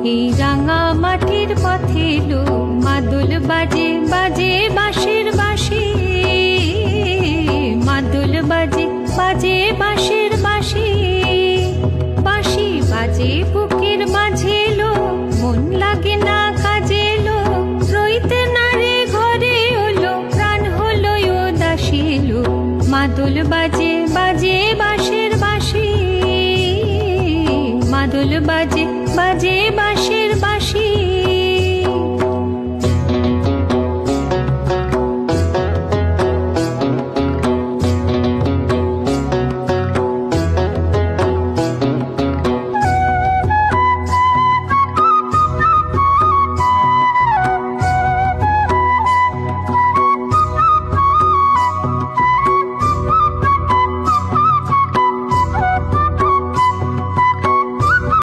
এই রাঙা মাটির পথে লো মাদল বাজে বাজে বাঁশির বাঁশি, মাদল বাজে বাজে বাঁশির বাঁশি, বাঁশি বাজে বুকের মাঝে লো মন লাগে না কাজে লো, রইতে না রে ঘরে হলো প্রাণ হলো উদাসী লো, মাদল বাজে বাজে বাঁশির বাঁশি, মাদল বাজে বাজে